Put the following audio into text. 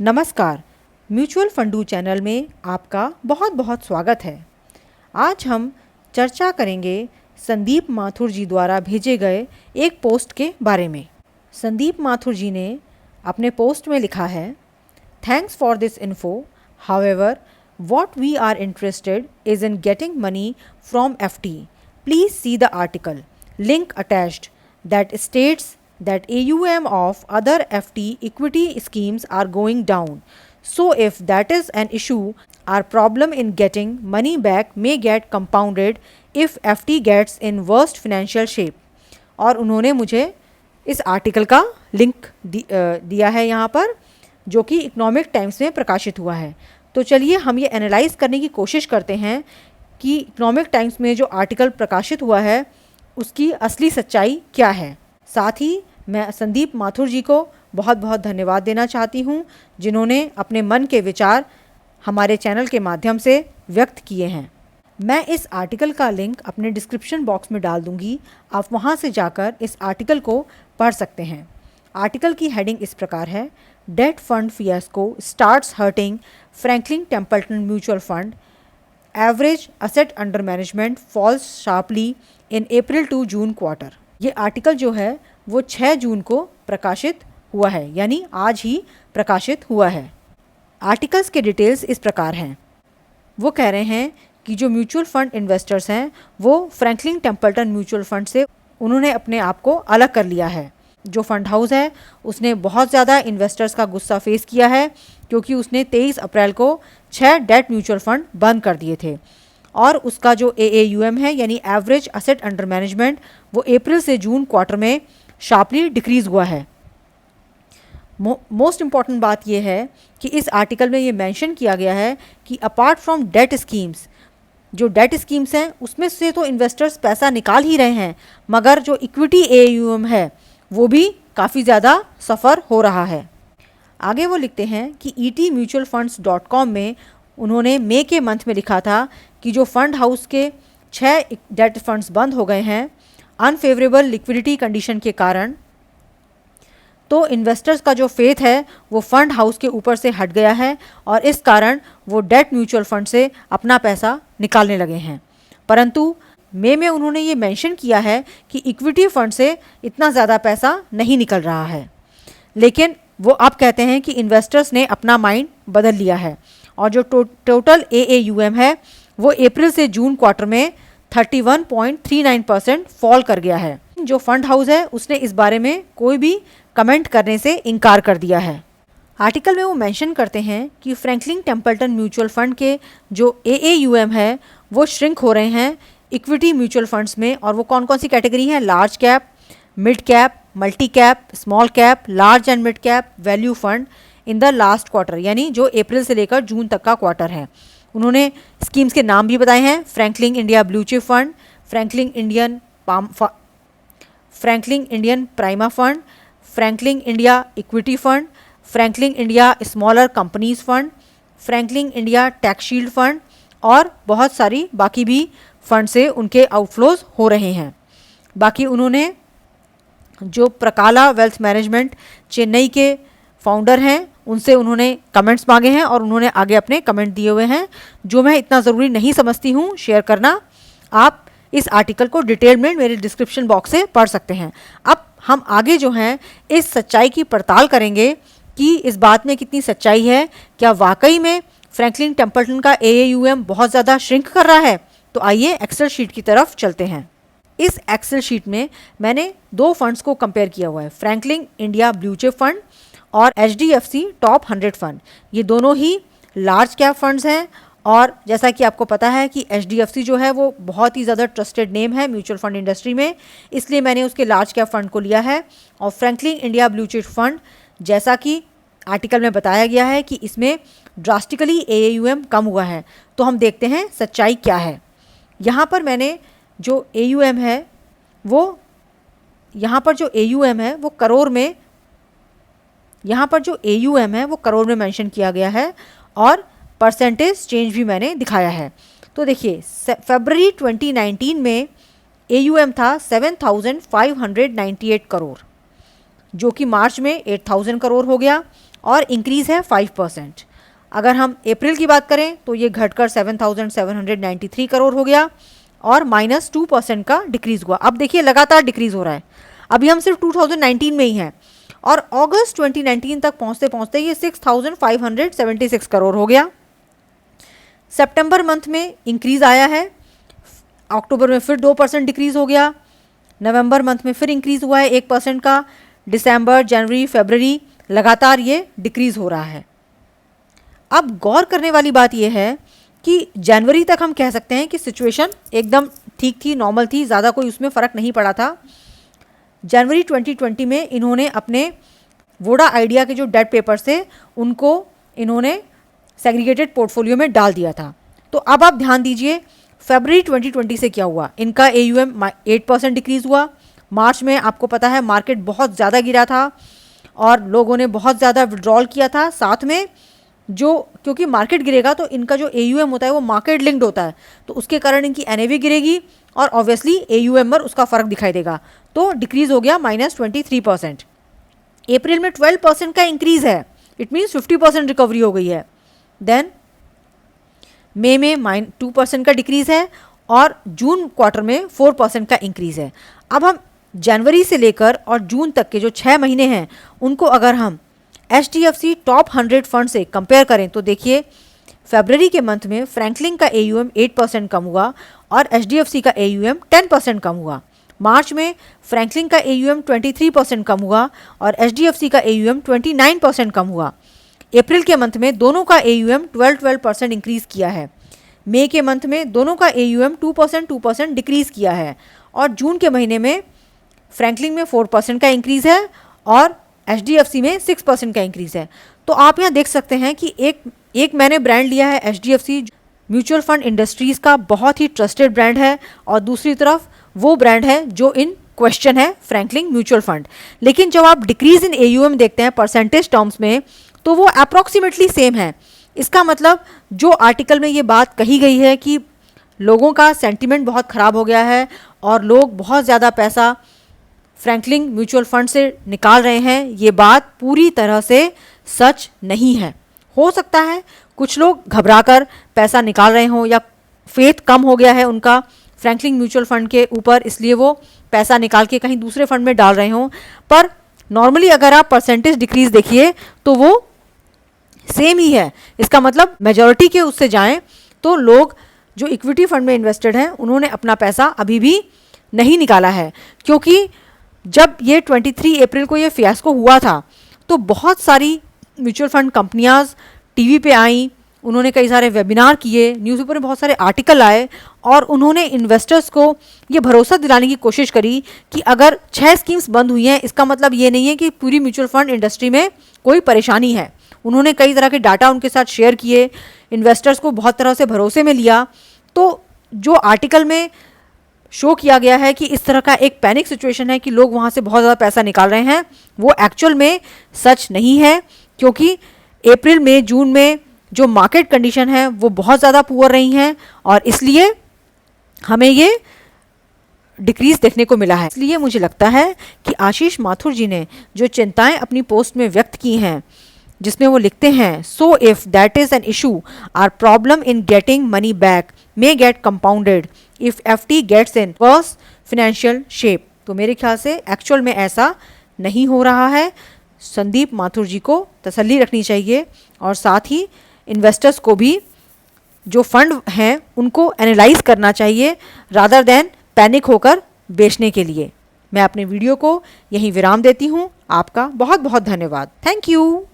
नमस्कार, mutual फंडू channel में आपका बहुत बहुत स्वागत है। आज हम चर्चा करेंगे संदीप माथुर जी द्वारा भेजे गए एक पोस्ट के बारे में। संदीप माथुर जी ने अपने पोस्ट में लिखा है, thanks for this info, however what we are interested is in getting money from FT. Please see the article, link attached, that states that AUM of other FT equity schemes are going down. So if that is an issue, our problem in getting money back may get compounded if FT gets in worst financial shape. और उन्होंने मुझे इस article का link दिया है यहाँ पर, जो कि इकोनॉमिक टाइम्स में प्रकाशित हुआ है। तो चलिए हम ये एनालाइज करने की कोशिश करते हैं कि इकोनॉमिक टाइम्स में जो आर्टिकल प्रकाशित हुआ है उसकी असली सच्चाई क्या है। साथ ही मैं संदीप माथुर जी को बहुत बहुत धन्यवाद देना चाहती हूँ, जिन्होंने अपने मन के विचार हमारे चैनल के माध्यम से व्यक्त किए हैं। मैं इस आर्टिकल का लिंक अपने डिस्क्रिप्शन बॉक्स में डाल दूँगी, आप वहाँ से जाकर इस आर्टिकल को पढ़ सकते हैं। आर्टिकल की हेडिंग इस प्रकार है, debt fund fiasco starts hurting Franklin Templeton mutual fund, average asset under management falls sharply in April to June quarter. ये आर्टिकल जो है वो 6 जून को प्रकाशित हुआ है, यानी आज ही प्रकाशित हुआ है। आर्टिकल्स के डिटेल्स इस प्रकार हैं। वो कह रहे हैं कि जो म्यूचुअल फंड इन्वेस्टर्स हैं वो फ्रैंकलिन टेम्पल्टन म्यूचुअल फंड से उन्होंने अपने आप को अलग कर लिया है। जो फंड हाउस है उसने बहुत ज़्यादा इन्वेस्टर्स का गुस्सा फेस किया है, क्योंकि उसने 23 अप्रैल को 6 डेट म्यूचुअल फंड बंद कर दिए थे और उसका जो AAUM है यानी एवरेज असेट अंडर मैनेजमेंट वो अप्रैल से जून क्वार्टर में शार्पली डिक्रीज़ हुआ है। मोस्ट इम्पॉर्टेंट बात यह है कि इस आर्टिकल में ये मेंशन किया गया है कि अपार्ट फ्रॉम डेट स्कीम्स, जो डेट स्कीम्स हैं उसमें से तो इन्वेस्टर्स पैसा निकाल ही रहे हैं, मगर जो इक्विटी AAUM है वो भी काफ़ी ज़्यादा सफ़र हो रहा है। आगे वो लिखते हैं कि etmutualfunds.com में उन्होंने मई के मंथ में लिखा था कि जो फंड हाउस के 6 डेट फंड्स बंद हो गए हैं अनफेवरेबल लिक्विडिटी कंडीशन के कारण, तो इन्वेस्टर्स का जो फेथ है वो फंड हाउस के ऊपर से हट गया है और इस कारण वो डेट म्यूचुअल फंड से अपना पैसा निकालने लगे हैं। परंतु मई में उन्होंने ये मेंशन किया है कि इक्विटी फंड से इतना ज़्यादा पैसा नहीं निकल रहा है, लेकिन वो अब कहते हैं कि इन्वेस्टर्स ने अपना माइंड बदल लिया है और जो टोटल AAUM है वो अप्रैल से जून क्वार्टर में 31.39% फॉल कर गया है। जो फंड हाउस है उसने इस बारे में कोई भी कमेंट करने से इनकार कर दिया है। आर्टिकल में वो मेंशन करते हैं कि फ्रैंकलिन टेम्पल्टन म्यूचुअल फंड के जो AAUM है वो श्रिंक हो रहे हैं इक्विटी म्यूचुअल फंड्स में, और वो कौन कौन सी कैटेगरी हैं, large cap, mid cap, multi cap, small cap, large and mid cap, value fund in the last quarter, यानी जो अप्रैल से लेकर जून तक का क्वार्टर है। उन्होंने स्कीम्स के नाम भी बताए हैं, Franklin India blue chip fund, Franklin Indian prima fund, Franklin India equity fund, Franklin India smaller companies fund, Franklin India tax shield fund और बहुत सारी बाकी भी फंड से उनके आउटफ्लोज हो रहे हैं। बाकी उन्होंने जो प्रकाला वेल्थ मैनेजमेंट चेन्नई के फाउंडर हैं उनसे उन्होंने कमेंट्स मांगे हैं और उन्होंने आगे अपने कमेंट दिए हुए हैं, जो मैं इतना ज़रूरी नहीं समझती हूँ शेयर करना। आप इस आर्टिकल को डिटेल में मेरे डिस्क्रिप्शन बॉक्स से पढ़ सकते हैं। अब हम आगे जो हैं इस सच्चाई की पड़ताल करेंगे कि इस बात में कितनी सच्चाई है, क्या वाकई में फ्रैंकलिन टेम्पल्टन का AAUM बहुत ज़्यादा श्रिंक कर रहा है। तो आइए एक्सेल शीट की तरफ चलते हैं। इस एक्सेल शीट में मैंने 2 फंड्स को कंपेयर किया हुआ है, Franklin India blue chip fund और HDFC टॉप 100 फंड। ये दोनों ही लार्ज कैप फंड्स हैं और जैसा कि आपको पता है कि HDFC जो है वो बहुत ही ज़्यादा ट्रस्टेड नेम है म्यूचुअल फंड इंडस्ट्री में, इसलिए मैंने उसके लार्ज कैप फंड को लिया है। और Franklin India blue chip fund, जैसा कि आर्टिकल में बताया गया है कि इसमें ड्रास्टिकली AAUM कम हुआ है। तो हम देखते हैं सच्चाई क्या है। यहाँ पर मैंने जो AUM है वो करोड़ में, यहाँ पर जो AUM है वो करोड़ में मेंशन किया गया है और परसेंटेज चेंज भी मैंने दिखाया है। तो देखिए फरवरी 2019 में AUM था 7,598 करोड़, जो कि मार्च में 8,000 करोड़ हो गया और इंक्रीज़ है 5%। अगर हम अप्रैल की बात करें तो ये घटकर 7,793 करोड़ हो गया और -2% का डिक्रीज़ हुआ। अब देखिए लगातार डिक्रीज़ हो रहा है, अभी हम सिर्फ 2019 में ही हैं और अगस्त 2019 तक पहुंचते पहुंचते ये 6,576 करोड़ हो गया। सितंबर मंथ में इंक्रीज़ आया है, अक्टूबर में फिर 2% डिक्रीज़ हो गया, नवंबर मंथ में फिर इंक्रीज़ हुआ है 1% का, दिसंबर, जनवरी, फरवरी लगातार ये डिक्रीज़ हो रहा है। अब गौर करने वाली बात यह है कि जनवरी तक हम कह सकते हैं कि सिचुएशन एकदम ठीक थी, नॉर्मल थी, ज़्यादा कोई उसमें फ़र्क नहीं पड़ा था। जनवरी 2020 में इन्होंने अपने वोडा आइडिया के जो डेट पेपर्स थे उनको इन्होंने सेग्रीगेटेड पोर्टफोलियो में डाल दिया था। तो अब आप ध्यान दीजिए फरवरी 2020 से क्या हुआ, इनका AUM 8% डिक्रीज़ हुआ। मार्च में आपको पता है मार्केट बहुत ज़्यादा गिरा था और लोगों ने बहुत ज़्यादा विड्रॉल किया था। साथ में जो क्योंकि मार्केट गिरेगा तो इनका जो AUM होता है वो मार्केट लिंक्ड होता है, तो उसके कारण इनकी NAV गिरेगी और ऑब्वियसली AUM पर उसका फ़र्क दिखाई देगा, तो डिक्रीज़ हो गया -23%। अप्रैल में 12% का इंक्रीज़ है, इट मीन्स 50% रिकवरी हो गई है। देन मई में -2% का डिक्रीज़ है और जून क्वार्टर में 4% का इंक्रीज़ है। अब हम जनवरी से लेकर और जून तक के जो 6 महीने हैं उनको अगर हम HDFC टॉप 100 फंड से कंपेयर करें तो देखिए फरवरी के मंथ में फ्रैंकलिन का AUM 8% कम हुआ और HDFC का AUM 10% कम हुआ। मार्च में फ्रैंकलिन का AUM 23% कम हुआ और HDFC का AUM 29% कम हुआ। अप्रैल के मंथ में दोनों का AUM 12% इंक्रीज़ किया है। मई के मंथ में दोनों का AUM 2% डिक्रीज़ किया है और जून के महीने में फ्रैंकलिन में 4% का इंक्रीज़ है और HDFC में 6% का इंक्रीज़ है। तो आप यहाँ देख सकते हैं कि एक मैंने ब्रांड लिया है HDFC म्यूचुअल फंड इंडस्ट्रीज़ का, बहुत ही ट्रस्टेड ब्रांड है, और दूसरी तरफ वो ब्रांड है जो इन क्वेश्चन है फ्रैंकलिन म्यूचुअल फंड। लेकिन जब आप डिक्रीज़ इन AUM देखते हैं परसेंटेज टर्म्स में तो वो अप्रॉक्सीमेटली सेम है। इसका मतलब जो आर्टिकल में ये बात कही गई है कि लोगों का सेंटिमेंट बहुत ख़राब हो गया है और लोग बहुत ज़्यादा पैसा फ्रैंकलिन म्यूचुअल फंड से निकाल रहे हैं, ये बात पूरी तरह से सच नहीं है। हो सकता है कुछ लोग घबराकर पैसा निकाल रहे हों या फेथ कम हो गया है उनका फ्रैंकलिन म्यूचुअल फंड के ऊपर, इसलिए वो पैसा निकाल के कहीं दूसरे फंड में डाल रहे हों, पर नॉर्मली अगर आप परसेंटेज डिक्रीज देखिए तो वो सेम ही है। इसका मतलब मेजॉरिटी के उससे जाएं तो लोग जो इक्विटी फंड में इन्वेस्टेड हैं उन्होंने अपना पैसा अभी भी नहीं निकाला है, क्योंकि जब ये 23 अप्रैल को ये फियास्को हुआ था तो बहुत सारी म्यूचुअल फंड कंपनियां टीवी पे आईं, उन्होंने कई सारे वेबिनार किए, न्यूज़पेपर में बहुत सारे आर्टिकल आए और उन्होंने इन्वेस्टर्स को ये भरोसा दिलाने की कोशिश करी कि अगर 6 स्कीम्स बंद हुई हैं इसका मतलब ये नहीं है कि पूरी म्यूचुअल फंड इंडस्ट्री में कोई परेशानी है। उन्होंने कई तरह के डाटा उनके साथ शेयर किए, इन्वेस्टर्स को बहुत तरह से भरोसे में लिया। तो जो आर्टिकल में शो किया गया है कि इस तरह का एक पैनिक सिचुएशन है कि लोग वहाँ से बहुत ज़्यादा पैसा निकाल रहे हैं, वो एक्चुअल में सच नहीं है, क्योंकि अप्रैल में जून में जो मार्केट कंडीशन है वो बहुत ज़्यादा पुअर रही हैं और इसलिए हमें ये डिक्रीज देखने को मिला है। इसलिए मुझे लगता है कि आशीष माथुर जी ने जो चिंताएं अपनी पोस्ट में व्यक्त की हैं, जिसमें वो लिखते हैं so if that is an issue or problem in getting money back may get compounded if FT gets in worse financial shape, तो मेरे ख्याल से एक्चुअल में ऐसा नहीं हो रहा है। संदीप माथुर जी को तसल्ली रखनी चाहिए और साथ ही इन्वेस्टर्स को भी जो फंड हैं उनको एनालाइज करना चाहिए रादर देन पैनिक होकर बेचने के लिए। मैं अपने वीडियो को यहीं विराम देती हूँ। आपका बहुत बहुत धन्यवाद। Thank you.